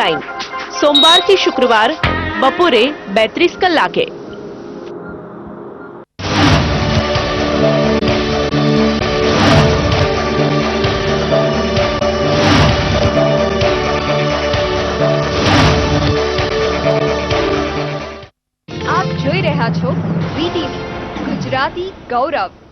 Time સોમવારથી શુક્રવાર બપોરે 32 કલાકે। આપ જોઈ રહ્યા છો વીટીવી ગુજરાતી ગૌરવ।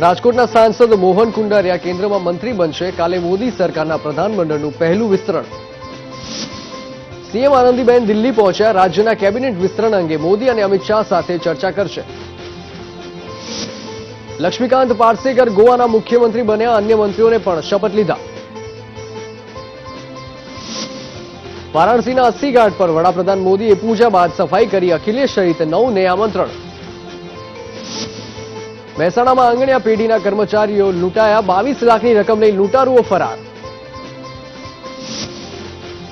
રાજકોટના સાંસદ મોહન કુંડારિયા કેન્દ્રમાં મંત્રી બનશે। કાલે મોદી સરકારના પ્રધાનમંડળનું પહેલું વિસ્તરણ। સીએમ આનંદીબેન દિલ્હી પહોંચ્યા। રાજ્યના કેબિનેટ વિસ્તરણ અંગે મોદી અને અમિત શાહ સાથે ચર્ચા કરશે। લક્ષ્મીકાંત પાર્સેકર ગોવાના મુખ્યમંત્રી બન્યા। અન્ય મંત્રીઓને પણ શપથ લીધા। વારાણસીના 80 ઘાટ પર વડાપ્રધાન મોદીએ પૂજા બાદ સફાઈ કરી। અખિલેશ સહિત 9ને આમંત્રણ। મહેસાણામાં આંગણિયા પેઢીના કર્મચારીઓ લૂંટાયા। 22 લાખની રકમ લઈ લૂંટારુઓ ફરાર।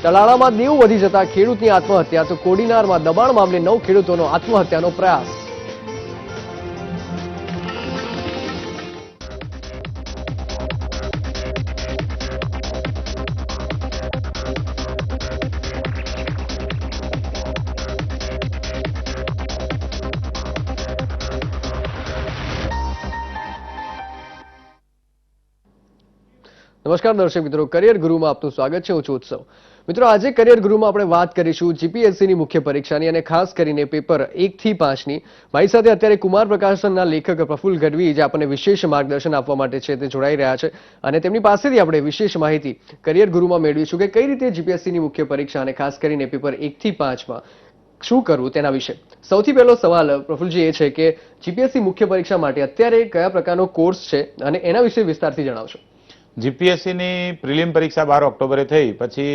તલાળામાં દેવું વધી જતા ખેડૂતની આત્મહત્યા તો કોડીનારમાં દબાણ મામલે 9 ખેડૂતોનો આત્મહત્યાનો પ્રયાસ। નમસ્કાર દર્શક મિત્રો, કરિયર ગુરુમાં આપનું સ્વાગત છે। હું છું ઉત્સવ। મિત્રો, આજે કરિયર ગુરુમાં આપણે વાત કરીશું જીપીએસસીની મુખ્ય પરીક્ષાની અને ખાસ કરીને પેપર 1 થી 5ની। મારી સાથે અત્યારે કુમાર પ્રકાશનના લેખક પ્રફુલ્લ ગઢવી જે આપણને વિશેષ માર્ગદર્શન આપવા માટે છે તે જોડાઈ રહ્યા છે અને તેમની પાસેથી આપણે વિશેષ માહિતી કરિયર ગુરુમાં મેળવીશું કે કઈ રીતે જીપીએસસીની મુખ્ય પરીક્ષા અને ખાસ કરીને પેપર 1 થી 5માં શું કરવું તેના વિશે। સૌથી પહેલો સવાલ પ્રફુલ્લજી એ છે કે જીપીએસસી મુખ્ય પરીક્ષા માટે અત્યારે કયા પ્રકારનો કોર્સ છે અને એના વિશે વિસ્તારથી જણાવશો। જીપીએસસીની પ્રિલિમ પરીક્ષા 12 ઓક્ટોબરે થઈ પછી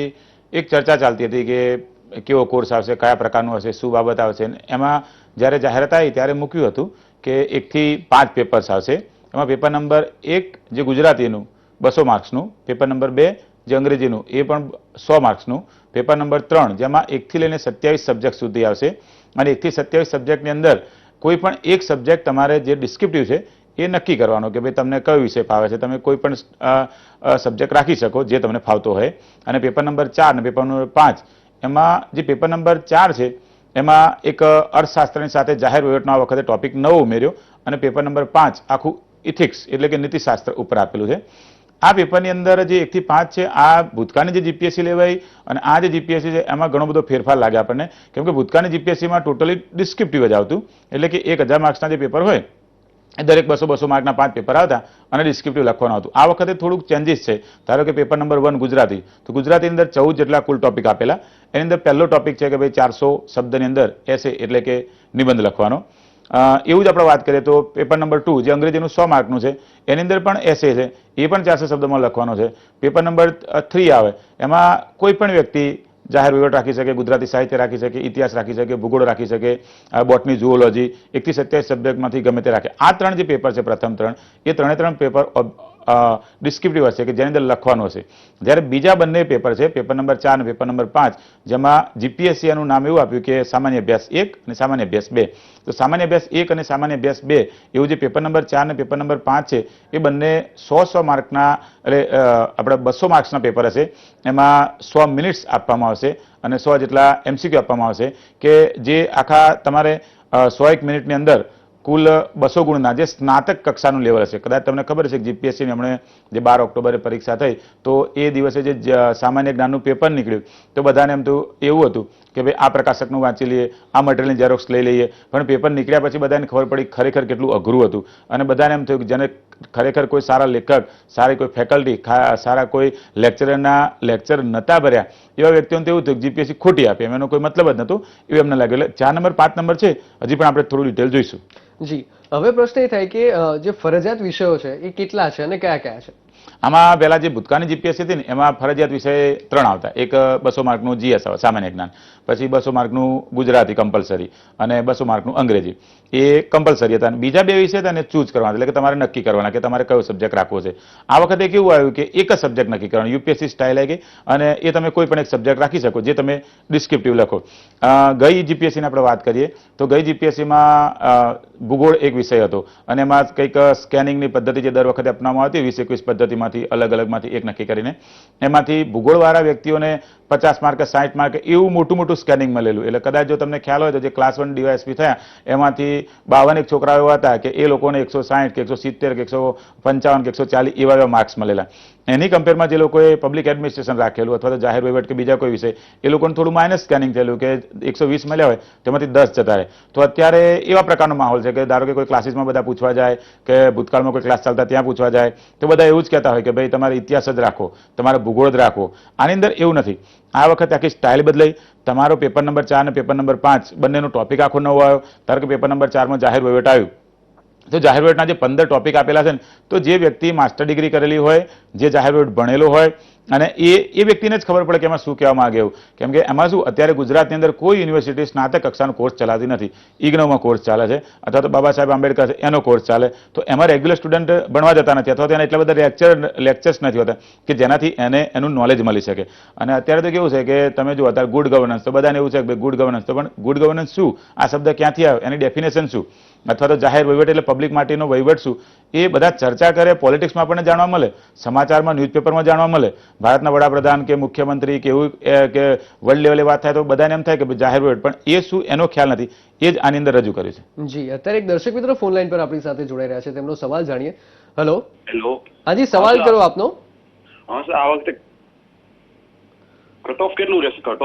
એક ચર્ચા ચાલતી હતી કે કેવો કોર્સ આવશે, કયા પ્રકારનું હશે, શું બાબત આવશે। એમાં જ્યારે જાહેરાત આવી ત્યારે મૂક્યું હતું કે 1 થી 5 પેપર્સ આવશે। એમાં પેપર નંબર 1 જે ગુજરાતીનું 200 માર્ક્સનું, પેપર નંબર 2 જે અંગ્રેજીનું એ પણ 100 માર્ક્સનું, પેપર નંબર 3 જેમાં 1 થી લઈને 27 સબ્જેક્ટ સુધી આવશે અને 1 થી 27 સબ્જેક્ટની અંદર કોઈ પણ એક સબ્જેક્ટ તમારે જે ડિસ્ક્રિપ્ટિવ છે એ નક્કી કરવાનો કે ભાઈ તમને કયો વિષય ફાવે છે। તમે કોઈ પણ સબ્જેક્ટ રાખી શકો જે તમને ફાવતો હોય। અને પેપર નંબર 4 અને પેપર નંબર 5 એમાં જે પેપર નંબર 4 છે એમાં એક અર્થશાસ્ત્રની સાથે જાહેર વહીવટનો આ વખતે ટોપિક નવો ઉમેર્યો અને પેપર નંબર 5 આખું ઇથિક્સ એટલે કે નીતિશાસ્ત્ર ઉપર આપેલું છે। આ પેપરની અંદર જે 1 થી 5 છે આ ભૂતકાળની જે જીપીએસસી લેવાય અને આ જે જીપીએસસી છે એમાં ઘણો બધો ફેરફાર લાગે આપણને, કેમ કે ભૂતકાળની જીપીએસસીમાં ટોટલી ડિસ્ક્રિપ્ટિવ જ આવતું, એટલે કે 1000 માર્ક્સના જે પેપર હોય દરેક 200 માર્કના 5 પેપર આવતા અને ડિસ્ક્રિપ્ટિવ લખવાનું હતું। આ વખતે થોડુંક ચેન્જીસ છે। ધારો કે પેપર નંબર 1 ગુજરાતી, તો ગુજરાતીની અંદર 14 જેટલા કુલ ટોપિક આપેલા। એની અંદર પહેલો ટોપિક છે કે ભાઈ 400 શબ્દની અંદર એસે એટલે કે નિબંધ લખવાનો। એવું જ આપણે વાત કરીએ તો પેપર નંબર 2 જે અંગ્રેજીનું 100 માર્કનું છે એની અંદર પણ એસે છે, એ પણ 400 શબ્દમાં લખવાનો છે। પેપર નંબર 3 આવે એમાં કોઈ પણ વ્યક્તિ જાહેર વહીવટ રાખી શકે, ગુજરાતી સાહિત્ય રાખી શકે, ઇતિહાસ રાખી શકે, ભૂગોળ રાખી શકે, બોટની, ઝૂઓલોજી, 1 થી 27 સબ્જેક્ટમાંથી ગમે તે રાખે। આ 3 જે પેપર છે પ્રથમ 3 એ 3 પેપર ડિસ્ક્રિપ્ટિવ હશે કે જેની અંદર લખવાનું હશે। જ્યારે બીજા બંને પેપર છે પેપર નંબર 4 અને પેપર નંબર 5 જેમાં જીપીએસસી એનું નામ એવું આપ્યું કે સામાન્ય અભ્યાસ 1 અને સામાન્ય અભ્યાસ 2। તો સામાન્ય અભ્યાસ 1 અને સામાન્ય અભ્યાસ 2 એવું જે પેપર નંબર 4 અને પેપર નંબર 5 છે એ બંને 100 માર્કના એટલે આપણે 200 માર્ક્સના પેપર હશે। એમાં 100 મિનિટ્સ આપવામાં આવશે અને 100 જેટલા એમસીક્યુ આપવામાં આવશે કે જે આખા તમારે 101 મિનિટની અંદર કુલ 200 ગુણના જે સ્નાતક કક્ષાનું લેવલ હશે। કદાચ તમને ખબર હશે કે જીપીએસસીની હમણે જે 12 ઓક્ટોબરે પરીક્ષા થઈ તો એ દિવસે જે સામાન્ય જ્ઞાનનું પેપર નીકળ્યું તો બધાને એમ તો એવું હતું કે ભાઈ આ પ્રકાશકનું વાંચી લઈએ, આ મટીરિયલની ઝેરોક્સ લઈ લઈએ, પણ પેપર નીકળ્યા પછી બધાને ખબર પડી ખરેખર કેટલું અઘરું હતું અને બધાને એમ થયું કે જેને ખરેખર કોઈ સારા લેખક, સારી કોઈ ફેકલ્ટી, સારા કોઈ લેક્ચરના લેક્ચર નહોતા ભર્યા એવા વ્યક્તિઓને તો એવું થયું કે જીપીએસસી ખોટી આપે, એનો કોઈ મતલબ જ નહોતો એવું એમને લાગ્યું। એટલે 4 નંબર 5 નંબર છે હજી પણ આપણે થોડું ડિટેલ જોઈશું। જી, હવે પ્રશ્ન એ થાય કે જે ફરજિયાત વિષયો છે એ કેટલા છે અને કયા કયા છે। આમાં પહેલા જે ભૂતકાળની જીપીએસસી હતી ને એમાં ફરજિયાત વિષય 3 આવતા. એક 200 માર્કનું જીએસ આવે સામાન્ય જ્ઞાન, પછી 200 માર્કનું ગુજરાતી કમ્પલસરી અને 200 માર્કનું અંગ્રેજી એ કમ્પલસરી હતા. અને બીજા 2 વિષય હતા એને ચૂઝ કરવાના, એટલે કે તમારે નક્કી કરવાના કે તમારે કયો સબ્જેક્ટ રાખવો છે. આ વખતે કેવું આવ્યું કે એક જ સબ્જેક્ટ નક્કી કરવાનો, યુપીએસસી સ્ટાઇલ આવી ગઈ અને એ તમે કોઈ પણ એક સબ્જેક્ટ રાખી શકો જે તમે ડિસ્ક્રિપ્ટિવ લખો. ગઈ જીપીએસસીની આપણે વાત કરીએ તો ગઈ જીપીએસસીમાં ભૂગોળ એક વિષય હતો અને એમાં કંઈક સ્કેનિંગની પદ્ધતિ જે દર વખતે અપનાવવામાં આવતી 20-21 પદ્ધતિમાંથી અલગ અલગમાંથી એક નક્કી કરીને એમાંથી ભૂગોળવાળા વ્યક્તિઓને 50 માર્ક 60 માર્ક એવું મોટું સ્કેનિંગ મળેલું. એટલે કદાચ જો તમને ખ્યાલ હોય તો જે ક્લાસ 1 ડીવાયએસપી થયા એમાંથી 52 છોકરાઓ એવા હતા કે એ લોકોને 160 કે 170 કે 155 કે 140 એવા માર્ક્સ મળેલા. એની કમ્પેરમાં જે લોકોએ પબ્લિક એડમિનિસ્ટ્રેશન રાખેલું અથવા તો જાહેર વહીવટ કે બીજા કોઈ વિષય એ લોકોને થોડું માઇનસ સ્કેનિંગ થયેલું કે 120 મળ્યા હોય તેમાંથી 10 જતા રહે. તો અત્યારે એવા પ્રકારનો માહોલ છે કે ધારો કે કોઈ ક્લાસીસમાં બધા પૂછવા જાય કે ભૂતકાળમાં કોઈ ક્લાસ ચાલતા ત્યાં પૂછવા જાય તો બધા એવું જ કહેતા હોય કે ભાઈ તમારે ઇતિહાસ જ રાખો, તમારે ભૂગોળ જ રાખો. આની અંદર એવું નથી. આ વખતે આખી સ્ટાઇલ બદલાઈ. તમારો પેપર નંબર 4 અને પેપર નંબર 5 બંનેનો ટોપિક આખો નવો આવ્યો. ધારો કે પેપર નંબર 4માં જાહેર વહીવટ આવ્યું તો જાહેર વહીવટના જે 15 ટોપિક આપેલા છે ને તો જે વ્યક્તિ માસ્ટર ડિગ્રી કરેલી હોય, જે જાહેર વહીવટ ભણેલો હોય અને એ વ્યક્તિને જ ખબર પડે કે એમાં શું કહેવા માંગે એવું. કેમ કે એમાં શું અત્યારે ગુજરાતની અંદર કોઈ યુનિવર્સિટી સ્નાતક કક્ષાનો કોર્સ ચલાવતી નથી. ઇગ્નોમાં કોર્સ ચાલે છે અથવા તો બાબા સાહેબ આંબેડકર એનો કોર્સ ચાલે. તો એમાં રેગ્યુલર સ્ટુડન્ટ ભણવા જતા નથી અથવા તો એને એટલા બધા લેક્ચર્સ નથી હોતા કે જેનાથી એનું નોલેજ મળી શકે. અને અત્યારે તો કેવું છે કે તમે જો અત્યારે ગુડ ગવર્નન્સ તો બધાને એવું છે કે ગુડ ગવર્નન્સ, તો પણ ગુડ ગવર્નન્સ શું, આ શબ્દ ક્યાંથી આવ્યો, એની ડેફિનેશન શું, અથવા તો જાહેર વહીવટ એટલે પબ્લિક માટેનો વહીવટ શું, એ બધા ચર્ચા કરે. પોલિટિક્સમાં આપણને જાણવા મળે, સમાચારમાં ન્યૂઝપેપરમાં જાણવા મળે. ભારતના વડાપ્રધાન કે મુખ્યમંત્રી કે એવું કે વર્લ્ડ લેવલે વાત થાય તો બધાને એમ થાય કે જાહેર વહીવટ, પણ એ શું એનો ખ્યાલ નથી. એ જ આની અંદર રજૂ કર્યું છે. જી, અત્યારે એક દર્શક મિત્રો ફોન લાઈન પર આપણી સાથે જોડાઈ રહ્યા છે, તેમનો સવાલ જાણીએ. હેલો. હેલો. હાજી, સવાલ કરો આપનો. હા સર, આ વખતે કટ ઓફ કેટલું રહેશે? કટ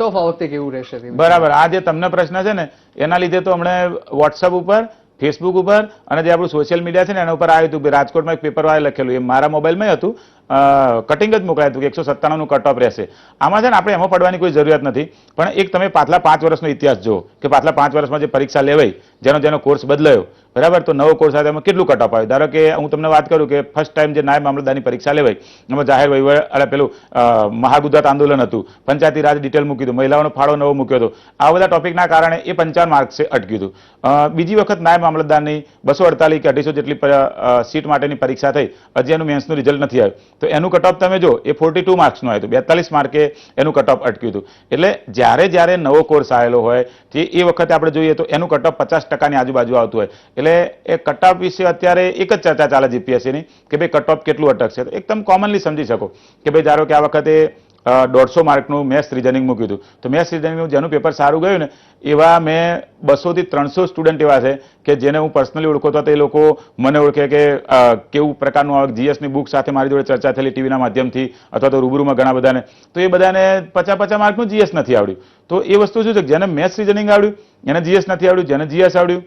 ઓફ આ વખતે કેવું રહેશે? બરાબર. આ જે તમને પ્રશ્ન છે ને એના લીધે તો હમણાં વોટ્સઅપ ઉપર, ફેસબુક ઉપર અને જે આપણું સોશિયલ મીડિયા છે ને એના ઉપર આવ્યું હતું કે રાજકોટમાં એક પેપર વાળે લખેલું, એ મારા મોબાઈલમાં હતું, કટિંગ જ મોકલાયું હતું કે 197નું કટ ઓફ રહેશે. આમાં છે ને આપણે એમાં પડવાની કોઈ જરૂરિયાત નથી, પણ એક તમે પાછલા 5 વર્ષનો ઇતિહાસ જુઓ કે પાછલા 5 વર્ષમાં જે પરીક્ષા લેવાઈ, જેનો કોર્સ બદલાયો, બરાબર, તો નવો કોર્સ આવે એમાં કેટલું કટ ઓફ આવ્યું. ધારો કે હું તમને વાત કરું કે ફર્સ્ટ ટાઈમ જે નાયબ મામલતદારની પરીક્ષા લેવાઈ એમાં જાહેર વહીવટ એટલે પેલું મહાગુજરાત આંદોલન હતું, પંચાયતી રાજ ડિટેલ મૂકી હતું, મહિલાઓનો ફાળો નવો મૂક્યો હતો. આ બધા ટોપિકના કારણે એ 55 માર્ક્સે અટક્યું હતું. બીજી વખત નાયબ મામલતદારની 248 કે 250 જેટલી સીટ માટેની પરીક્ષા થઈ, હજી એનું મેન્સનું રિઝલ્ટ નથી આવ્યું. તો એનું કટ ઓફ તમે જો એ 42 માર્ક્સનું આવ્યું હતું, 42 માર્કે એનું કટ ઓફ અટક્યું હતું. એટલે જ્યારે નવો કોર્સ આવેલો હોય તે એ વખતે આપણે જોઈએ તો એનું કટ ઓફ 50%ની આજુબાજુ આવતું હોય. એટલે એ કટ ઓફ વિશે અત્યારે એક જ ચર્ચા ચાલે જીપીએસસીની કે ભાઈ કટ ઓફ કેટલું અટકશે. તો એકદમ કોમનલી સમજી શકો કે ભાઈ ધારો કે આ વખતે 150 માર્કનું મેથ્સ રીઝનિંગ મૂક્યું હતું, તો મેથ્સ રીઝનિંગનું જેનું પેપર સારું ગયું ને એવા મેં 200 થી 300 સ્ટુડન્ટ એવા છે કે જેને હું પર્સનલી ઓળખતો હતો, એ લોકો મને ઓળખે કે કેવું પ્રકારનું જીએસની બુક સાથે મારી જોડે ચર્ચા થયેલી ટીવીના માધ્યમથી અથવા તો રૂબરૂમાં ઘણા બધાને, તો એ બધાને 50 માર્કનું જીએસ નથી આવડ્યું. તો એ વસ્તુ શું છે કે જેને મેથ્સ રીઝનિંગ આવડ્યું એને જીએસ નથી આવડ્યું, જેને જીએસ આવડ્યું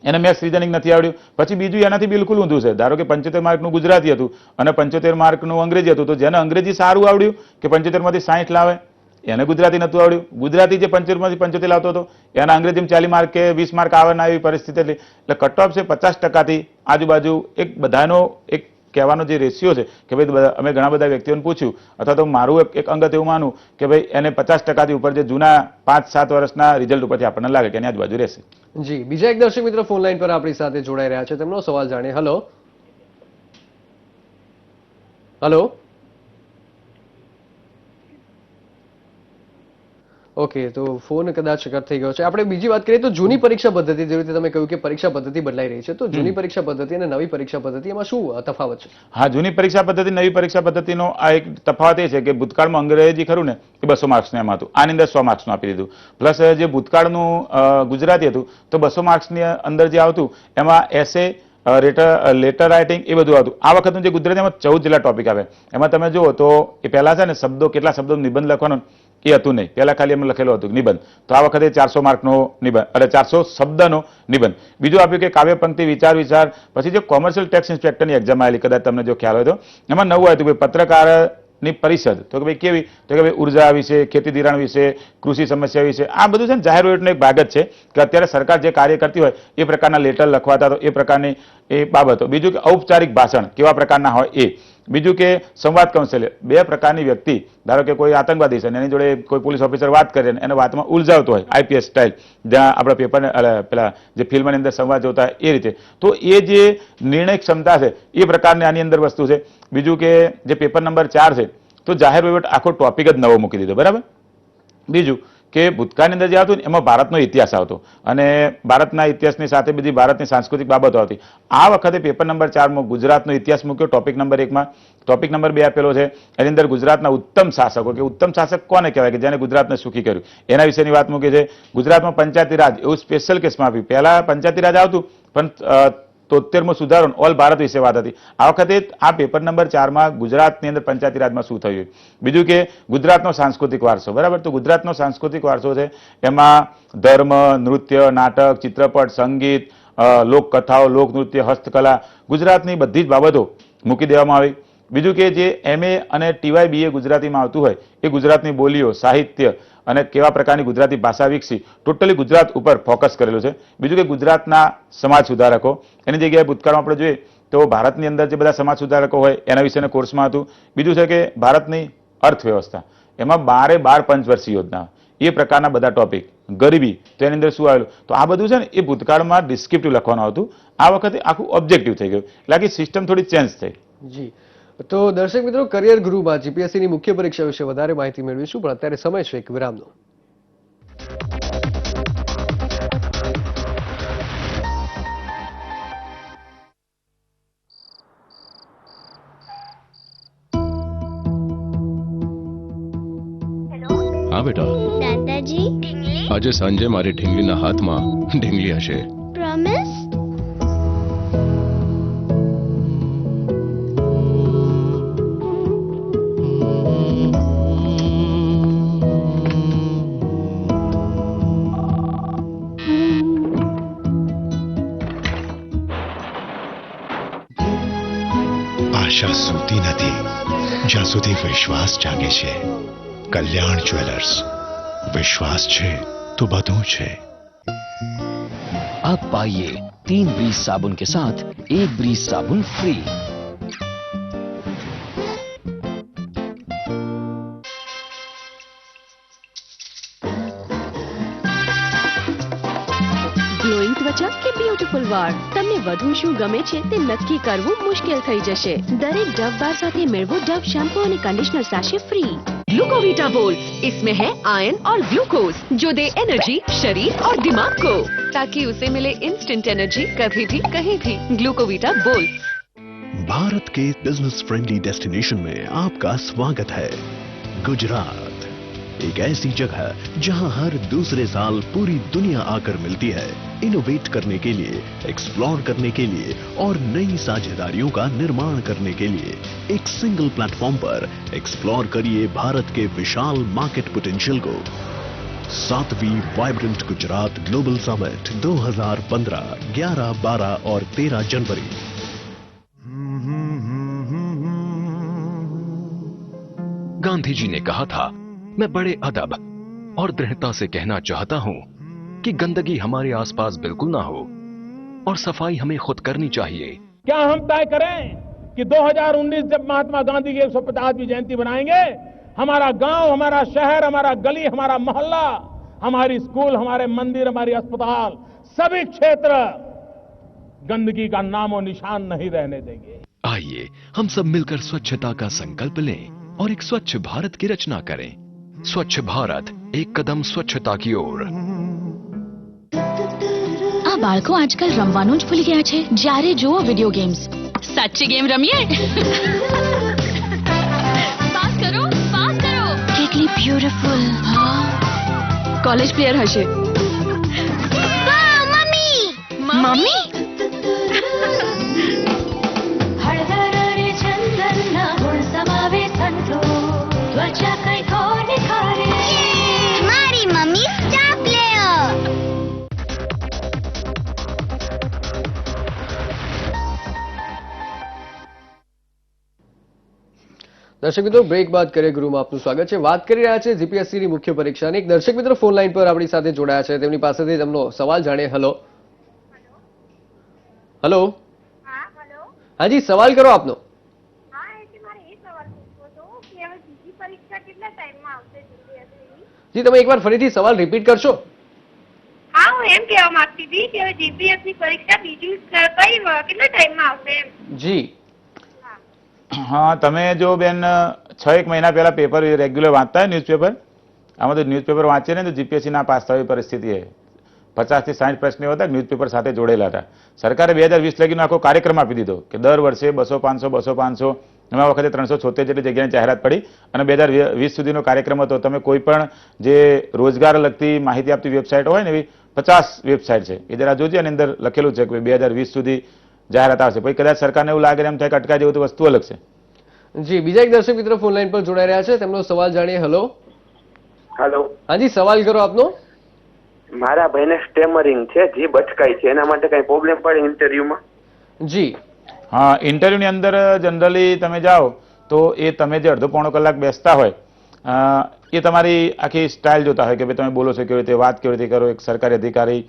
એને મેથ્સ રીઝનિંગ નથી આવડ્યું. પછી બીજું એનાથી બિલકુલ ઊંધું છે. ધારો કે 75 માર્કનું ગુજરાતી હતું અને 75 માર્કનું અંગ્રેજી હતું, તો જેને અંગ્રેજી સારું આવડ્યું કે 75 માંથી 60 લાવે એને ગુજરાતી નતું આવડ્યું. ગુજરાતી જે 75 માંથી 75 લાવતો હતો એના અંગ્રેજીમાં 40 માર્ક કે 20 માર્ક આવવાના એવી પરિસ્થિતિ હતી. એટલે કટ ઓફ છે 50%થી આજુબાજુ. એક બધાનો એક કહેવાનો જે રેશિયો છે કે ભાઈ અમે ઘણા બધા વ્યક્તિઓને પૂછ્યું અથવા તો મારું એક અંગત એવું માનું કે ભાઈ એને 50%થી ઉપર જે જૂના 5-7 વર્ષના રિઝલ્ટ ઉપરથી આપણને લાગે કે એની આજુબાજુ રહેશે. જી, બીજા એક દર્શક મિત્રો ફોન લાઈન પર આપણી સાથે જોડાઈ રહ્યા છે, તેમનો સવાલ જાણીએ. હેલો. ઓકે, તો ફોન કદાચ કટ થઈ ગયો છે. આપણે બીજી વાત કરીએ તો જૂની પરીક્ષા પદ્ધતિ, જેવી રીતે તમે કહ્યું કે પરીક્ષા પદ્ધતિ બદલાઈ રહી છે, તો જૂની પરીક્ષા પદ્ધતિ અને નવી પરીક્ષા પદ્ધતિ એમાં શું તફાવત છે? હા, જૂની પરીક્ષા પદ્ધતિ નવી પરીક્ષા પદ્ધતિનો આ એક તફાવત એ છે કે ભૂતકાળમાં અંગ્રેજી ખરું ને એ 200 માર્ક્સનું એમાં હતું, આની અંદર 100 માર્ક્સનું આપી દીધું. પ્લસ જે ભૂતકાળનું ગુજરાતી હતું તો 200 માર્ક્સની અંદર જે આવતું એમાં એસે, લેટર રાઇટિંગ એ બધું આવતું. આ વખતનું જે ગુજરાતીમાં 14 જેટલા ટોપિક આવે. એમાં તમે જુઓ તો એ પહેલા છે ને કેટલા શબ્દો નિબંધ લખવાનો એ હતું નહીં, પહેલા ખાલી એમ લખેલું હતું નિબંધ. તો આ વખતે 400 માર્કનો નિબંધ એટલે 400 શબ્દનો નિબંધ. બીજું આપ્યું કે કાવ્ય પંક્તિ, વિચાર. પછી જે કોમર્શિયલ ટેક્સ ઇન્સ્પેક્ટરની એક્ઝામ આવેલી, કદાચ તમને જો ખ્યાલ હોય તો એમાં નવું આવ્યું કે પત્રકાર ની પરિષદ. તો કે ભાઈ કેવી? તો કે ભાઈ ઉર્જા વિશે, ખેતી ધિરાણ વિશે, કૃષિ સમસ્યા વિશે, આ બધું છે ને જાહેર વહીવટનો એક ભાગ જ છે કે અત્યારે સરકાર જે કાર્ય કરતી હોય એ પ્રકારના લેટર લખવાતા તો એ પ્રકારની એ બાબતો. બીજું કે ઔપચારિક ભાષણ કેવા પ્રકારના હોય એ. બીજું કે સંવાદ કૌશલ્ય, બે પ્રકારની વ્યક્તિ, ધારો કે કોઈ આતંકવાદી છે એની જોડે કોઈ પોલીસ ઓફિસર વાત કરે એને વાતમાં ઉલઝાવતો હોય, આઈપીએસ સ્ટાઇલ, જ્યાં આપણા પેપરને પેલા જે ફિલ્મની અંદર સંવાદ જોતા હોય એ રીતે. તો એ જે નિર્ણય ક્ષમતા છે એ પ્રકારની આની અંદર વસ્તુ છે. બીજું કે જે પેપર નંબર 4 છે તો જાહેર વહીવટ આખો ટોપિક જ નવો મૂકી દીધો, બરાબર. બીજું કે ભૂતકાળની અંદર જે આવતું ને એમાં ભારતનો ઇતિહાસ આવતો અને ભારતના ઇતિહાસની સાથે બધી ભારતની સાંસ્કૃતિક બાબતો આવતી. આ વખતે પેપર નંબર 4માં ગુજરાતનો ઇતિહાસ મૂક્યો ટોપિક નંબર 1 માં. ટોપિક નંબર 2 આપેલો છે એની અંદર ગુજરાતના ઉત્તમ શાસકો, કે ઉત્તમ શાસક કોને કહેવાય કે જેને ગુજરાતને સુખી કર્યું એના વિશેની વાત મૂકી છે. ગુજરાતમાં પંચાયતી રાજ એવું સ્પેશિયલ કેસમાં આપ્યું. પહેલા પંચાયતી રાજ આવતું પણ 73મો સુધારો ઓલ ભારત વિશે વાત હતી. આ વખતે આ પેપર નંબર 4માં ગુજરાતની અંદર પંચાયતી રાજમાં શું થયું. બીજું કે ગુજરાતનો સાંસ્કૃતિક વારસો, બરાબર. તો ગુજરાતનો સાંસ્કૃતિક વારસો છે એમાં ધર્મ, નૃત્ય, નાટક, ચિત્રપટ, સંગીત, લોકકથાઓ, લોકનૃત્ય, હસ્તકલા, ગુજરાતની બધી જ બાબતો મૂકી દેવામાં આવી. બીજું કે જે MA અને TY BA ગુજરાતીમાં આવતું હોય એ ગુજરાતની બોલીઓ, સાહિત્ય અને કેવા પ્રકારની ગુજરાતી ભાષા વિકસી, ટોટલી ગુજરાત ઉપર ફોકસ કરેલું છે. બીજું કે ગુજરાતના સમાજ સુધારકો, એની જગ્યાએ ભૂતકાળમાં આપણે જોઈએ તો ભારતની અંદર જે બધા સમાજ સુધારકો હોય એના વિશેના કોર્સમાં હતું. બીજું છે કે ભારતની અર્થવ્યવસ્થા, એમાં 12 પંચવર્ષીય યોજના, એ પ્રકારના બધા ટોપિક. ગરીબી, તો એની અંદર શું આવેલું, તો આ બધું છે ને એ ભૂતકાળમાં ડિસ્ક્રિપ્ટિવ લખવાનું આવતું, આ વખતે આખું ઓબ્જેક્ટિવ થઈ ગયું. એટલે કે સિસ્ટમ થોડી ચેન્જ થઈ. જી, તો દર્શક મિત્રો, કરિયર ગુરુમાં જીપીએસસીની મુખ્ય પરીક્ષા વિશે વધારે માહિતી મેળવીશું, પણ અત્યારે સમય છે એક વિરામનો. હા બેટા. દાદાજી, આજે સાંજે મારી ઢીંગલીના હાથમાં ઢીંગલી હશે. પ્રોમિસ? આશા સૂતી નથી જ્યાં સુધી વિશ્વાસ જાગે છે. કલ્યાણ જ્વેલર્સ, विश्वास છે तो બધું છે. अब पाइए 3 ब्रीज साबुन के साथ 1 ब्रीज साबुन फ्री। ગ્લોઈંગ ત્વચા કે બ્યુટીફુલ વાળ, તમને વધુ શું ગમે છે તે નક્કી કરવું મુશ્કેલ થઈ જશે. દરેક ડવ બાર સાથે મેળવો ડવ શેમ્પू અને conditioner sachet free. Glucovita bolt, इसमें है आयरन और ग्लूकोज जो दे एनर्जी शरीर और दिमाग को, ताकि उसे मिले इंस्टेंट एनर्जी कभी भी कहीं भी। ग्लूकोवीटा बोल्ट। भारत के बिजनेस फ्रेंडली डेस्टिनेशन में आपका स्वागत है। गुजरात, एक ऐसी जगह जहां हर दूसरे साल पूरी दुनिया आकर मिलती है, इनोवेट करने के लिए, एक्सप्लोर करने के लिए और नई साझेदारियों का निर्माण करने के लिए। एक सिंगल प्लेटफॉर्म पर एक्सप्लोर करिए भारत के विशाल मार्केट पोटेंशियल को। 7वीं वाइब्रेंट गुजरात ग्लोबल समिट 2015 11, 12 और 13 जनवरी। गांधी जी ने कहा था, मैं बड़े अदब और दृढ़ता से कहना चाहता हूं कि गंदगी हमारे आसपास बिल्कुल ना हो और सफाई हमें खुद करनी चाहिए। क्या हम तय करें कि 2019 जब महात्मा गांधी की 150वीं जयंती बनाएंगे, हमारा गांव, हमारा शहर, हमारा गली, हमारा मोहल्ला, हमारी स्कूल, हमारे मंदिर, हमारी अस्पताल, सभी क्षेत्र गंदगी का नामो निशान नहीं रहने देंगे। आइए हम सब मिलकर स्वच्छता का संकल्प लें और एक स्वच्छ भारत की रचना करें। स्वच्छ भारत, एक कदम स्वच्छता की ओर। આ બાળકો આજકાલ રમવાનું જ ભૂલી ગયા છે. જ્યારે જુઓ વિડિયો ગેમ્સ. સાચી ગેમ રમીએ? પાસ કરો, પાસ કરો. કેટલી બ્યુટીફુલ. કોલેજ પ્લેયર હશે. Mummy, mummy. હળદર ચંદનના ગુણ સમાવે સંતો, ત્વચા કઈ કોને કરે. મારી મમ્મી સ્ટાર પ્લેયર. દર્શક મિત્રો બ્રેક બાદ કરીએ ગૃહમાં આપનું સ્વાગત છે. વાત કરી રહ્યા છે જીપીએસસી ની મુખ્ય પરીક્ષાની. એક દર્શક મિત્રો ફોન લાઈન પર આપણી સાથે જોડાયા છે, તેમની પાસેથી તેમનો સવાલ જાણીએ. Hello hello. હાજી, સવાલ કરો આપનો. જી, તમે એકવાર ફરીથી સવાલ રિપીટ કરશો? હા, હું એમ કહેવા માંગતી હતી કે જીપીએસ ની પરીક્ષા બીજું કેટલા ટાઈમમાં આવશે એમ. જી હા, તમે જો બેન 6 મહિના પહેલા પેપર રેગ્યુલર વાંચતા હોય ન્યૂઝપેપર, આમાં તો ન્યૂઝપેપર વાંચીએ ને તો જીપીએસસી ના પાસ થવાની પરિસ્થિતિ છે. 50 થી 60 પ્રશ્નો હતા ન્યૂઝપેપર સાથે જોડેલા હતા. સરકારે 2020 લગીનો આખો કાર્યક્રમ આપી દીધો કે દર વર્ષે 200, 500, 200, 500, એમાં વખતે 376 જેટલી જગ્યાની જાહેરાત પડી અને 2020 સુધીનો કાર્યક્રમ હતો. તમે કોઈ પણ જે રોજગાર લગતી માહિતી આપતી વેબસાઇટ હોય ને એવી 50 વેબસાઇટ છે, એ જરા જોજે. એની અંદર લખેલું છે કે 2020 સુધી જાહેરાત આવશે. પછી કદાચ સરકારને એવું લાગે એમ થાય કે અટકાય જેવું તો વસ્તુ અલગ છે. જી, બીજા એક દર્શક મિત્રો ફોન લાઈન પર જોડાઈ રહ્યા છે, તેમનો સવાલ જાણીએ. હેલો. હેલો. હાજી, સવાલ કરો આપનો. મારા ભાઈને સ્ટેમરિંગ છે, જીભ અટકાય છે, એના માટે કઈ પ્રોબ્લેમ પડે ઇન્ટરવ્યુમાં? જી હા, ઇન્ટરવ્યુની અંદર જનરલી તમે જાઓ તો એ તમે જે અડધો પોણો કલાક બેસતા હોય એ તમારી આખી સ્ટાઇલ જોતા હોય કે ભાઈ તમે બોલો છો કેવી રીતે, વાત કેવી રીતે કરો. એક સરકારી અધિકારી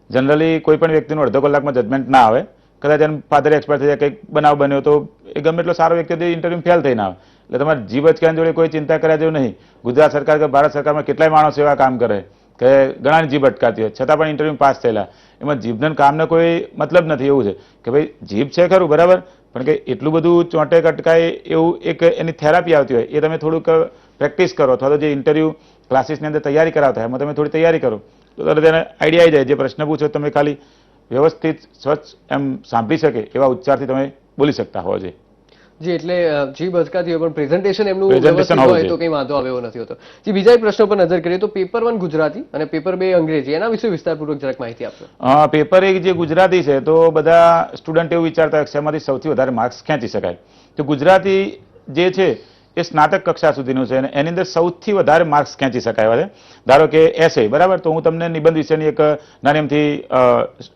જનરલી કોઈ પણ વ્યક્તિનું અડધો કલાકમાં જજમેન્ટ ના આવે. કદાચ એમ ફાધર એક્સપાયર થઈ જાય, કંઈક બનાવ બન્યો તો એ ગમે એટલો સારો વ્યક્તિ હતો ઇન્ટરવ્યુ ફેલ થઈને આવે. એટલે તમારે જીભ અચકાની જોડે કોઈ ચિંતા કર્યા જેવું નહીં. ગુજરાત સરકાર કે ભારત સરકારમાં કેટલાય માણસો એવા કામ કરે કે ઘણાની જીભ અટકાતી હોય છતાં પણ ઇન્ટરવ્યુ પાસ થયેલા. એમાં જીભના કામને કોઈ મતલબ નથી. એવું છે કે ભાઈ જીભ છે ખરું બરાબર, પણ કે એટલું બધું ચોંટેક અટકાય એવું એક એની થેરાપી આવતી હોય, એ તમે થોડુંક પ્રેક્ટિસ કરો અથવા તો જે ઇન્ટરવ્યુ ક્લાસીસની અંદર તૈયારી કરાવતા હોય એમાં તમે થોડી તૈયારી કરો તો તરત એને આઈડિયા આવી જાય. જે પ્રશ્ન પૂછો તમે ખાલી વ્યવસ્થિત સ્વચ્છ એમ સાંભળી શકે એવા ઉચ્ચારથી તમે બોલી શકતા હોવો જોઈએ. જી, એટલે જીભ અચકાતી હોય પણ પ્રેઝન્ટેશન એમનું વ્યવસ્થિત હોય તો કંઈ વાંધો આવે એવો નથી હોતો. જી, બીજા એક પ્રશ્ન પર નજર કરીએ તો પેપર 1 ગુજરાતી અને પેપર 2 અંગ્રેજી, એના વિશે વિસ્તારપૂર્વક જરાક માહિતી આપશો. પેપર 1 જે ગુજરાતી છે તો બધા સ્ટુડન્ટ એવું વિચારતા હોય કે શેમાંથી સૌથી વધારે માર્ક્સ ખેંચી શકાય. તો ગુજરાતી જે છે એ સ્નાતક કક્ષા સુધીનું છે અને એની અંદર સૌથી વધારે માર્ક્સ ખેંચી શકાય એવા છે. ધારો કે એસે બરાબર, તો હું તમને નિબંધ વિશેની એક નાની એમથી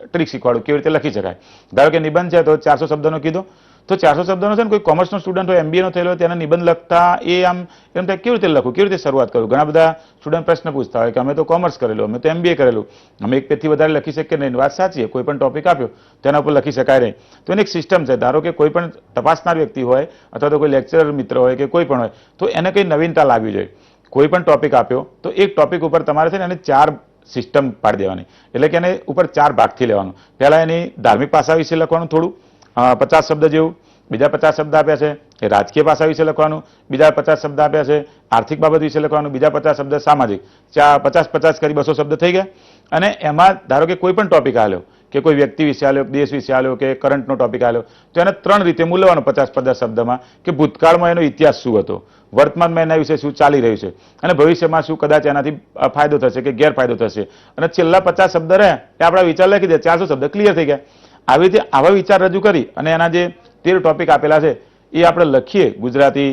ટ્રીક શીખવાડું કેવી રીતે લખી શકાય. ધારો કે નિબંધ છે તો 400 શબ્દનો કીધો, તો 400 શબ્દનો છે ને કોઈ કોમર્સનો સ્ટુડન્ટ હોય, MBA નો થયેલો હોય, તેના નિબંધ લખતા એ આમ એમ થાય કેવી રીતે લખું, કેવી રીતે શરૂઆત કરું. ઘણા બધા સ્ટુડન્ટ પ્રશ્ન પૂછતા હોય કે અમે તો કોમર્સ કરેલું, અમે તો MBA કરેલું, અમે એક પેજથી વધારે લખી શકીએ નહીં. વાત સાચી છે, કોઈ પણ ટોપિક આપ્યો તેના ઉપર લખી શકાય નહીં. તો એની એક સિસ્ટમ છે. ધારો કે કોઈ પણ તપાસનાર વ્યક્તિ હોય અથવા તો કોઈ લેક્ચરર મિત્ર હોય કે કોઈ પણ હોય તો એને કંઈ નવીનતા લાગવી જોઈએ. કોઈ પણ ટોપિક આપ્યો તો એક ટોપિક ઉપર તમારે છે ને એને 4 સિસ્ટમ પાડી દેવાની. એટલે કે એને ઉપર 4 ભાગથી લેવાનું. પહેલા એની ધાર્મિક પાસા વિશે લખવાનું થોડું 50 શબ્દ જેવું, બીજા 50 શબ્દ આપ્યા છે એ રાજકીય પાસા વિશે લખવાનું, બીજા 50 શબ્દ આપ્યા છે આર્થિક બાબત વિશે લખવાનું, બીજા 50 શબ્દ સામાજિક, 50 કરી 200 શબ્દ થઈ ગયા. અને એમાં ધારો કે કોઈ પણ ટોપિક આલ્યો કે કોઈ વ્યક્તિ વિશે આલ્યો, દેશ વિશે આલ્યો કે કરંટનો ટોપિક આલ્યો, તો એને 3 રીતે મૂલવાનો 50 શબ્દમાં કે ભૂતકાળમાં એનો ઇતિહાસ શું હતો, વર્તમાનમાં એના વિશે શું ચાલી રહ્યું છે અને ભવિષ્યમાં શું કદાચ એનાથી ફાયદો થશે કે ગેરફાયદો થશે. અને છેલ્લા 50 શબ્દ રહ્યા એ આપણા વિચાર લખી દે, 400 શબ્દ ક્લિયર થઈ ગયા. આવી રીતે આવા વિચાર રજૂ કરી અને એના જે 13 ટોપિક આપેલા છે એ આપણે લખીએ ગુજરાતી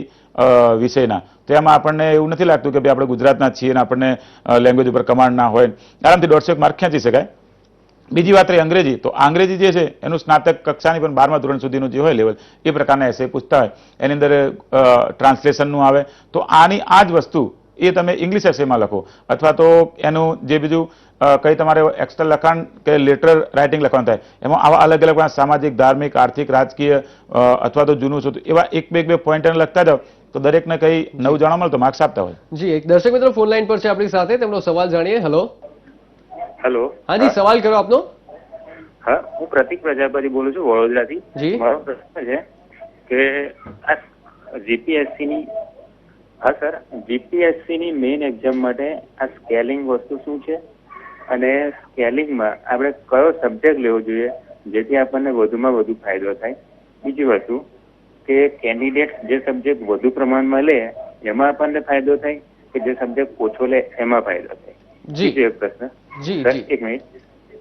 વિષયના, તો એમાં આપણને એવું નથી લાગતું કે ભાઈ આપણે ગુજરાતના છીએ અને આપણને લેંગ્વેજ ઉપર કમાન્ડ ના હોય. આરામથી 150 માર્ક ખેંચી શકાય. બીજી વાત રહી અંગ્રેજી, તો અંગ્રેજી જે છે એનું સ્નાતક કક્ષાની પણ 12મા ધોરણ સુધીનું જે હોય લેવલ એ પ્રકારના એસે પૂછતા હોય. એની અંદર ટ્રાન્સલેશનનું આવે. તો આની આ જ વસ્તુ એ તમે ઇંગ્લિશ એસેમાં લખો અથવા તો એનું જે બીજું કઈ તમારે એક્સ્ટ્રા લખાણ કે લેટર રાઇટિંગ લખવાનું થાય એમાં આવા અલગ અલગ સામાજિક, ધાર્મિક, આર્થિક, રાજકીય અથવા તો જૂનું છે એવા એક બે પોઈન્ટ લખતા જાઓ તો દરેકને કઈ નવું જાણવા મળે તો માર્ક્સ આપતા હોય. જી, એક દર્શક મિત્રો ફોન લાઈન પર છે આપણી સાથે, તેમનો સવાલ જાણીએ. હેલો. હેલો. હાજી, સવાલ કરો આપનો. હા, હું પ્રતિક પ્રજાપતિ બોલું છું વડોદરાથી. જી. મારો પ્રશ્ન છે કે આ જીપીએસસી ની જીપીએસસી ની મેઇન એક્ઝામ માટે આ સ્કેલિંગ વસ્તુ શું છે અને સ્કેલિંગમાં આપણે કયો સબ્જેક્ટ લેવો જોઈએ જેથી આપણને વધુમાં વધુ ફાયદો થાય. બીજી વસ્તુ કે કેન્ડિડેટ જે સબ્જેક્ટ વધુ પ્રમાણમાં લે એમાં આપણને ફાયદો થાય કે જે સબ્જેક્ટ ઓછો લે એમાં ફાયદો થાય. બીજો એક પ્રશ્ન. એક મિનિટ.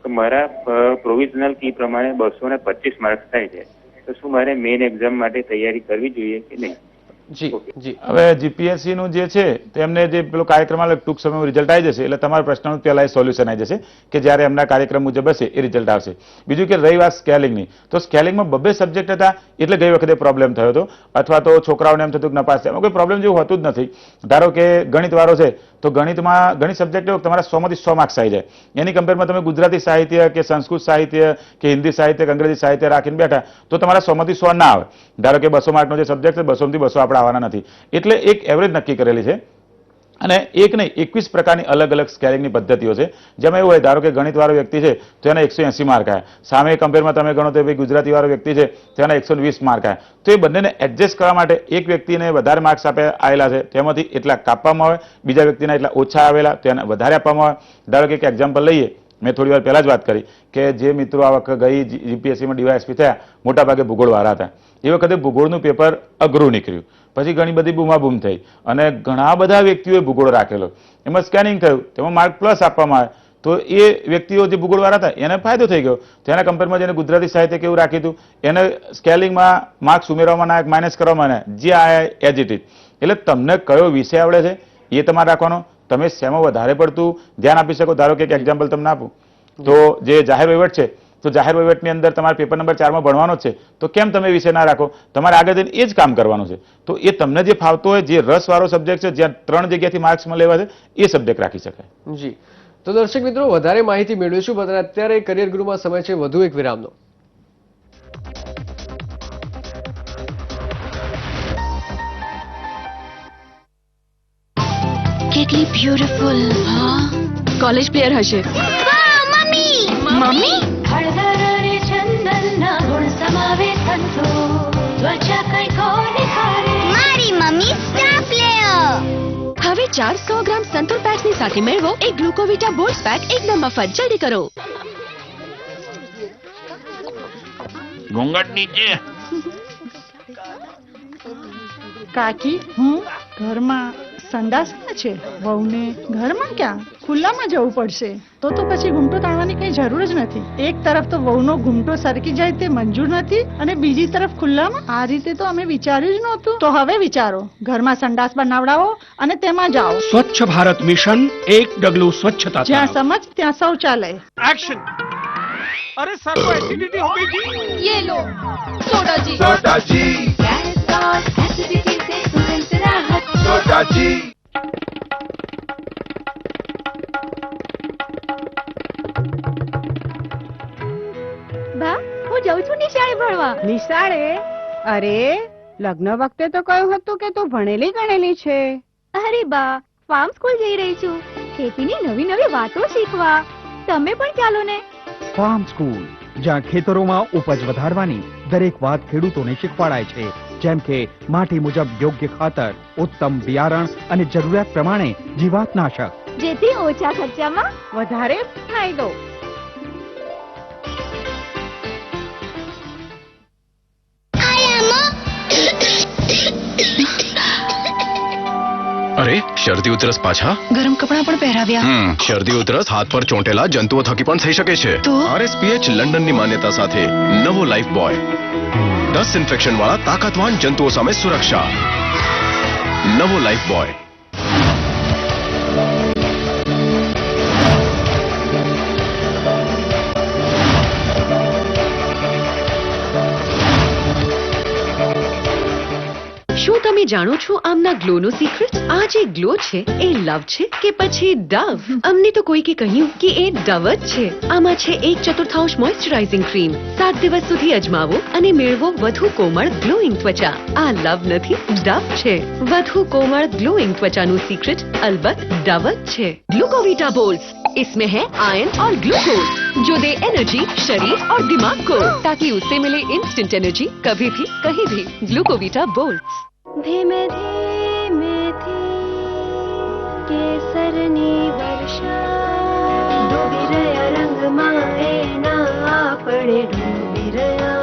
તો મારા પ્રોવિઝનલ કી પ્રમાણે 225 માર્ક્સ થાય છે, તો શું મારે મેઇન એક્ઝામ માટે તૈયારી કરવી જોઈએ કે નહીં? જી જી હવે જીપીએસસી નું જે છે તેમને જે પેલો કાર્યક્રમ આવે ટૂંક સમયમાં રિઝલ્ટ આવી જશે એટલે તમારા પ્રશ્નનું પહેલા સોલ્યુશન આવી જશે કે જ્યારે એમના કાર્યક્રમ મુજબ હશે એ રિઝલ્ટ આવશે. બીજું કે રહી વાત સ્કેલિંગની, તો સ્કેલિંગમાં 2 સબ્જેક્ટ હતા એટલે ગઈ વખતે પ્રોબ્લેમ થયો હતો, અથવા તો છોકરાઓને એમ થતું કે નપાસ થાય. એમાં કોઈ પ્રોબ્લેમ જેવું હોતું જ નથી. ધારો કે ગણિત વાળો છે તો ગણિતમાં ગણિત સબ્જેક્ટ તમારા 100 માંથી 100 માર્ક્સ આવી જાય. એની કમ્પેરમાં તમે ગુજરાતી સાહિત્ય કે સંસ્કૃત સાહિત્ય કે હિન્દી સાહિત્ય કે અંગ્રેજી સાહિત્ય રાખીને બેઠા તો તમારા 100 માંથી 100 ના આવે. ધારો કે 200 માર્કનો જે સબ્જેક્ટ છે 200 માંથી 200 આપણે આવવાના નથી. એટલે એક એવરેજ નક્કી કરેલી છે અને એક નહીં 21 પ્રકારની અલગ અલગ સ્કેલિંગની પદ્ધતિઓ છે. જેમાં એવું હોય ધારો કે ગણિત વાળો વ્યક્તિ છે તો એના 180 માર્ક આવ્યા, સામે કમ્પેરમાં તમે ગણો તો ભાઈ ગુજરાતી વાળો વ્યક્તિ છે તો એના 120 માર્ક આવ્યા. તો એ બંનેને એડજસ્ટ કરવા માટે એક વ્યક્તિને વધારે માર્ક્સ આવેલા છે તેમાંથી એટલા કાપવામાં આવે, બીજા વ્યક્તિના એટલા ઓછા આવેલા તો એને વધારે આપવામાં આવે. ધારો કે એક એક્ઝામ્પલ લઈએ, મેં થોડી વાર પહેલા જ વાત કરી કે જે મિત્રો આ વખતે ગઈ જીપીએસસીમાં ડીવાયએસપી થયા મોટાભાગે ભૂગોળવાળા હતા. એ વખતે ભૂગોળનું પેપર અઘરું નીકળ્યું, પછી ઘણી બધી બૂમાબૂમ થઈ અને ઘણા બધા વ્યક્તિઓએ ભૂગોળ રાખેલો. એમાં સ્કેનિંગ થયું, તેમાં માર્ક પ્લસ આપવામાં આવે તો એ વ્યક્તિઓ જે ભૂગોળવાળા હતા એને ફાયદો થઈ ગયો. તેના કમ્પેરમાં જેને ગુજરાતી સાહિત્ય કેવું રાખ્યું હતું એને સ્કેલિંગમાં માર્ક્સ ઉમેરવામાં ના માઇનસ કરવામાં ના જે આયા એજ ઇટ ઇઝ. એટલે તમને કયો વિષય આવડે છે એ તમારે રાખવાનો, તમે શેમાં વધારે પડતું ધ્યાન આપી શકો. ધારો કે એક એક્ઝામ્પલ તમને આપું તો જે જાહેર વહીવટ છે તો જાહેર વહીવટની અંદર તમારે પેપર નંબર 4 માં ભણવાનો છે તો કેમ તમે વિષય ના રાખો, તમારે આગળ જઈને એ જ કામ કરવાનું છે. તો એ તમને જે ફાવતો હોય, જે રસવાળો સબ્જેક્ટ છે, જ્યાં 3 જગ્યાથી માર્ક્સમાં લેવા છે એ સબ્જેક્ટ રાખી શકાય. જી તો દર્શક મિત્રો વધારે માહિતી મેળવીશું, પણ અત્યારે કરિયર ગુરુમાં સમય છે વધુ એક વિરામનો. કેટલી બ્યુટીફુલ. હા કોલેજ પ્લેયર હશે. મમ્મી મમ્મી હળદર અને ચંદનના ગુણ સમાવે સંતો ત્વચા કઈ કોને કરે મારી મમ્મી સ્ટાર પ્લેયર. હવે 400 ગ્રામ સંતૂર પેક્સની સાથે મેળવો એક ગ્લુકોવિટા બોલ્સ પેક એકદમ મફત. જલ્દી કરો. ઘૂંઘટ નીચે. કાકી હું ઘરમાં સંડાસ છે, વહુને ઘરમાં ક્યાં ખુલ્લામાં જવું પડશે. તો પછી ઘૂમટો તાણવાની કઈ જરૂર જ નથી. એક તરફ તો વહુનો ઘૂમટો સરકી જાય તે મંજૂર નથી અને બીજી તરફ ખુલ્લામાં. આ રીતે તો અમે વિચાર્યું જ નહોતું. તો હવે વિચારો, ઘરમાં સંડાસ બનાવડાવો અને તેમાં જાઓ. સ્વચ્છ ભારત મિશન, એક ડગલું સ્વચ્છતા. જ્યાં સમજ ત્યાં શૌચાલય. एक्शन. अरे सर को एसिडिटी हो गई थी. ये लो सोडा जी. सोडा जी. गैस और एसिडिटी से तुरंत राहत. सोडा जी. બા હું જાઉં છું નિશાળે ભણવા. નિશાળે? અરે લગ્ન વખતે તો કહ્યું હતું કે તું ભણેલી ગણેલી છે. અરે બા ફાર્મ સ્કૂલ જઈ રહી છું ખેતીની નવી નવી વાતો શીખવા. તમે પણ ચાલો ને. ફાર્મ સ્કૂલ, જ્યાં ખેતરોમાં ઉપજ વધારવાની દરેક વાત ખેડૂતોને શીખવાડાય છે, જેમ કે માટી મુજબ યોગ્ય ખાતર, ઉત્તમ બિયારણ અને જરૂરિયાત પ્રમાણે જીવાતનાશક, જેથી ઓછા ખર્ચામાં વધારે ફાયદો. અરે શરદી ઉધરસ પાછા? ગરમ કપડાં પણ પહેરાવ્યા. શરદી ઉધરસ હાથ પર ચોંટેલા જંતુઓ થકી પણ થઈ શકે છે. તો આરએસપીએચ લંડનની માન્યતા સાથે નવો લાઈફ બોય, 10 ઇન્ફેક્શન વાળા તાકાતવાન જંતુઓ સામે સુરક્ષા. નવો લાઈફ બોય. શું તમે જાણો છો આમના ગ્લોનો સિક્રેટ? આ જે ગ્લો છે એ લવ છે કે પછી ડવ? અમને તો કોઈકે કહ્યું કે એ ડવ જ છે. આમાં છે 1/4 મોઇશ્ચરાઇઝિંગ ક્રીમ. 7 દિવસ સુધી અજમાવો અને મેળવો વધુ કોમળ ગ્લોઈંગ ત્વચા. આ લવ નથી, ડવ છે. વધુ કોમળ ગ્લોઈંગ त्वचाનું સિક્રેટ અલબત્ત ડવ જ છે. ग्लूकोवीटा बोल्स, इसमें है आयरन और ग्लूकोज जो दे एनर्जी शरीर और दिमाग को, ताकि उससे मिले इंस्टेंट एनर्जी कभी भी कहीं भी. ग्लूकोवीटा बोल्स. ધીમે ધીમેથી કેસરની વર્ષા ડૂબી રહ્યા રંગમાં એના આપણે ડૂબી રહ્યા.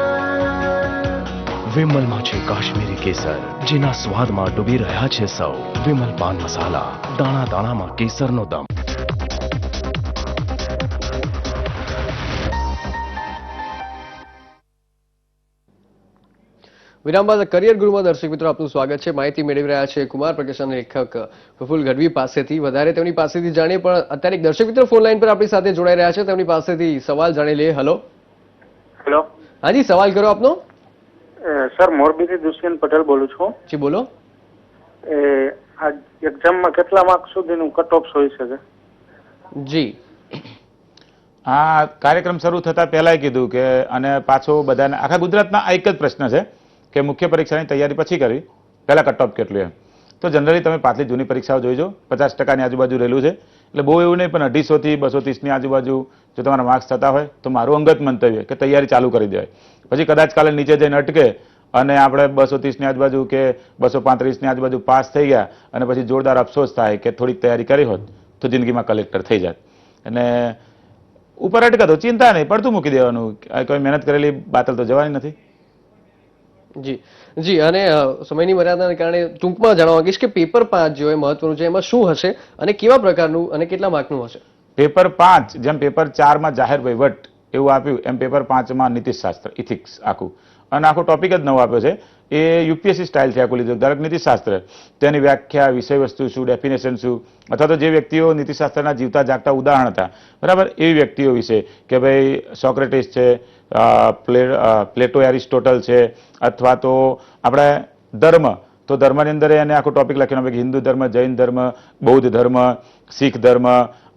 વિમલમાં છે કાશ્મીરી કેસર, જેના સ્વાદમાં ડૂબી રહ્યા છે સૌ. વિમલ પાન મસાલા, દાણા દાણામાં કેસરનો દમ. વિરામ બાદ કરિયર ગુરુમાં દર્શક મિત્રો આપનું સ્વાગત છે. માહિતી મેળવી રહ્યા છે કુમાર પ્રકાશન લેખક પ્રફુલ્લ ગઢવી પાસેથી. વધારે તેમની પાસેથી જાણીએ, પણ અત્યારે એક દર્શક મિત્રો ફોન લાઈન પર આપણી સાથે જોડાઈ રહ્યા છે. તેમની પાસેથી સવાલ જાણી લઈએ. હેલો. હેલો. હાજી, સવાલ કરો આપનો. સર, મોરબીથી દુષ્યંત પટેલ બોલું છું. જી બોલો. આ એક્ઝામમાં કેટલા માર્ક સુધીનું કટ ઓફ હોઈ શકે? જી, આ કાર્યક્રમ શરૂ થતા પહેલા કીધું કે અને પાછો બધાને આખા ગુજરાતના આ એક જ પ્રશ્ન છે કે મુખ્ય પરીક્ષાની તૈયારી પછી કરવી, પહેલા કટ ઓફ કેટલું એમ. તો જનરલી તમે પાછલી જૂની પરીક્ષાઓ જોઈજો, 50%ની આજુબાજુ રહેલું છે. એટલે બહુ એવું નહીં, પણ 250 થી 230ની આજુબાજુ જો તમારા માર્ક્સ થતા હોય તો મારું અંગત મંતવ્ય કે તૈયારી ચાલુ કરી દેવાય. પછી કદાચ કાલે નીચે જઈને અટકે અને આપણે 230ની આજુબાજુ કે 235ની આજુબાજુ પાસ થઈ ગયા અને પછી જોરદાર અફસોસ થાય કે થોડીક તૈયારી કરી હોત તો જિંદગીમાં કલેક્ટર થઈ જાય. અને ઉપર અટકે તો ચિંતા નહીં, પડતું મૂકી દેવાનું, કોઈ મહેનત કરેલી બાતલ તો જવાની નથી. જી જી, અને સમયની મર્યાદાને કારણે ટૂંકમાં જાણવા માંગીશ કે પેપર 5 જે હોય મહત્વનું છે, એમાં શું હશે અને કેવા પ્રકારનું અને કેટલા માર્કનું હશે? પેપર 5 જેમ પેપર 4માં જાહેર વહીવટ એવું આપ્યું, એમ પેપર 5માં નીતિશાસ્ત્ર, ઇથિક્સ આખું, અને આખો ટોપિક જ નવો આપ્યો છે. એ યુપીએસસી સ્ટાઇલ છે આખું લીધું. ધારો કે નીતિશાસ્ત્ર, તેની વ્યાખ્યા, વિષય વસ્તુ શું, ડેફિનેશન શું, અથવા તો જે વ્યક્તિઓ નીતિશાસ્ત્રના જીવતા જાગતા ઉદાહરણ હતા, બરાબર, એવી વ્યક્તિઓ વિશે કે ભાઈ સોક્રેટિસ છે, પ્લેટો એરિસ્ટોટલ છે, અથવા તો આપણે ધર્મ, તો ધર્મની અંદર એને આખો ટોપિક લખેલો કે હિન્દુ ધર્મ, જૈન ધર્મ, બૌદ્ધ ધર્મ, શીખ ધર્મ,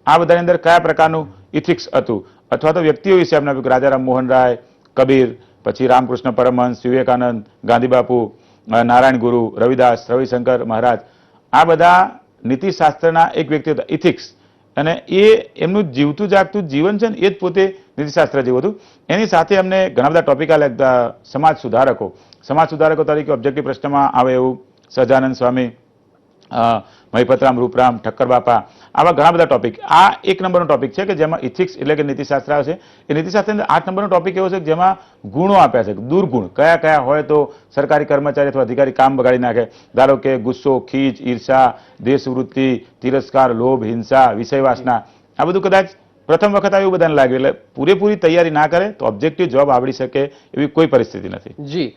આ બધાની અંદર કયા પ્રકારનું ઇથિક્સ હતું. અથવા તો વ્યક્તિઓ વિશે આપણે આપ્યું, રાજા રામમોહન રાય, કબીર, પછી રામકૃષ્ણ પરમહંસ, વિવેકાનંદ, ગાંધી બાપુ, નારાયણ ગુરુ, રવિદાસ, રવિશંકર મહારાજ, આ બધા નીતિશાસ્ત્રના એક વ્યક્તિ હતા, ઇથિક્સ. અને એ એમનું જીવતું જાગતું જીવન છે ને, એ જ પોતે નીતિશાસ્ત્ર જેવું હતું. એની સાથે અમને ઘણા બધા ટોપિક આલ્યા. સમાજ સુધારકો તરીકે ઓબ્જેક્ટિવ પ્રશ્નમાં આવે એવું સહજાનંદ સ્વામી, મહિપતરામ રૂપરામ, ઠક્કર બાપા, આવા ઘણા બધા ટોપિક. આ 1 નંબરનો ટોપિક છે કે જેમાં ઇથિક્સ એટલે કે નીતિશાસ્ત્ર આવશે. એ નીતિશાસ્ત્ર અંદર 8 નંબરનો ટોપિક એવો છે કે જેમાં ગુણો આપ્યા છે, દુર્ગુણ કયા કયા હોય તો સરકારી કર્મચારી અથવા અધિકારી કામ બગાડી નાખે. ધારો કે ગુસ્સો, ખીજ, ઈર્ષા, દેશવૃત્તિ, તિરસ્કાર, લોભ, હિંસા, વિષય વાસના, આ બધું કદાચ પ્રથમ વખત આવ્યું બધાને લાગ્યું. એટલે પૂરેપૂરી તૈયારી ના કરે તો ઓબ્જેક્ટિવ જવાબ આવડી શકે એવી કોઈ પરિસ્થિતિ નથી. જી,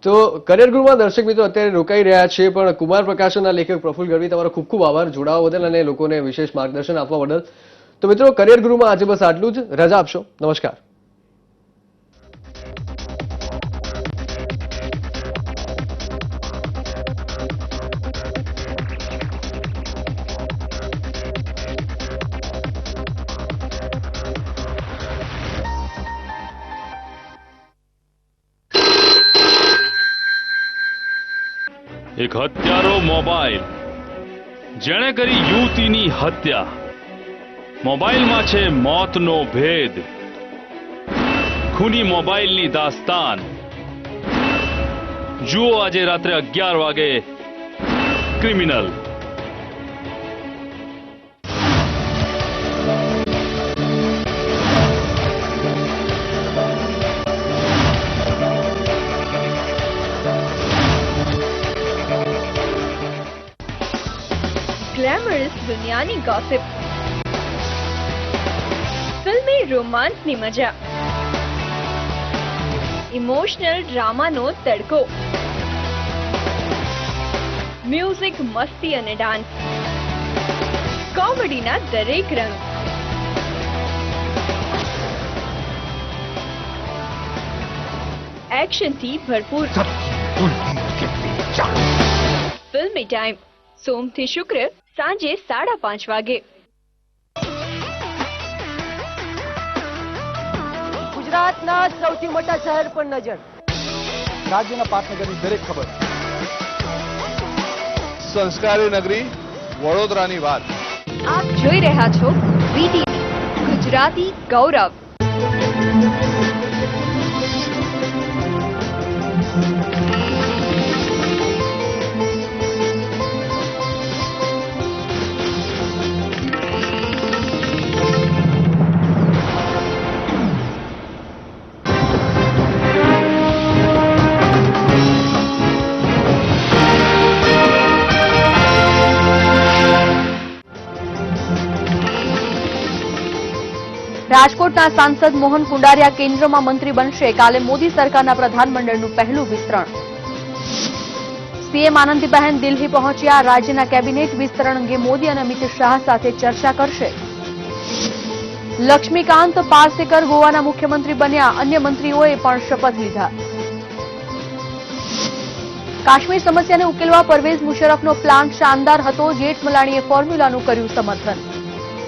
તો કરિયર ગુરુમાં દર્શક મિત્રો અત્યારે રોકાઈ રહ્યા છે, પણ કુમાર પ્રકાશનના લેખક પ્રફુલ્લ ગઢવી, તમારો ખૂબ ખૂબ આભાર જોડાવા બદલ અને લોકોને વિશેષ માર્ગદર્શન આપવા બદલ. તો મિત્રો, કરિયર ગુરુમાં આજે બસ આટલું જ. રજા આપશો. નમસ્કાર. એક હત્યારો મોબાઈલ, જેણે કરી યુવતીની હત્યા. મોબાઈલમાં છે મોતનો ભેદ. ખૂની મોબાઈલની દાસ્તાન જુઓ આજે રાત્રે 11 વાગે ક્રિમિનલ. ગ્લેમરસ દુનિયાની ગોસિપ, ફિલ્મી રોમાન્સની મજા, ઇમોશનલ ડ્રામાનો તડકો, મ્યુઝિક, મસ્તી અને ડાન્સ, કોમેડીના દરેક રંગ, એક્શનથી ભરપૂર. ફિલ્મી ટાઈમ, સોમથી શુક્ર સાંજે 5:30 વાગે. ગુજરાતના સૌથી મોટા શહેર પર નજર, રાજ્યના પાટનગરની દરેક ખબર, સંસ્કારી નગરી વડોદરાની વાત. આપ જોઈ રહ્યા છો વીટીવી ગુજરાતી ગૌરવ. રાજકોટના સાંસદ મોહન કુંડારિયા કેન્દ્રમાં મંત્રી બનશે. કાલે મોદી સરકારના પ્રધાનમંડળનું પહેલું વિસ્તરણ. સીએમ આનંદીબહેન દિલ્હી પહોંચ્યા. રાજ્યના કેબિનેટ વિસ્તરણ અંગે મોદી અને અમિત શાહ સાથે ચર્ચા કરશે. લક્ષ્મીકાંત પાર્સેકર ગોવાના મુખ્યમંત્રી બન્યા. અન્ય મંત્રીઓએ પણ શપથ લીધા. કાશ્મીર સમસ્યાને ઉકેલવા પરવેઝ મુશર્રફનો પ્લાન શાનદાર હતો. જેઠમલાણીએ ફોર્મ્યુલાનું કર્યું સમર્થન.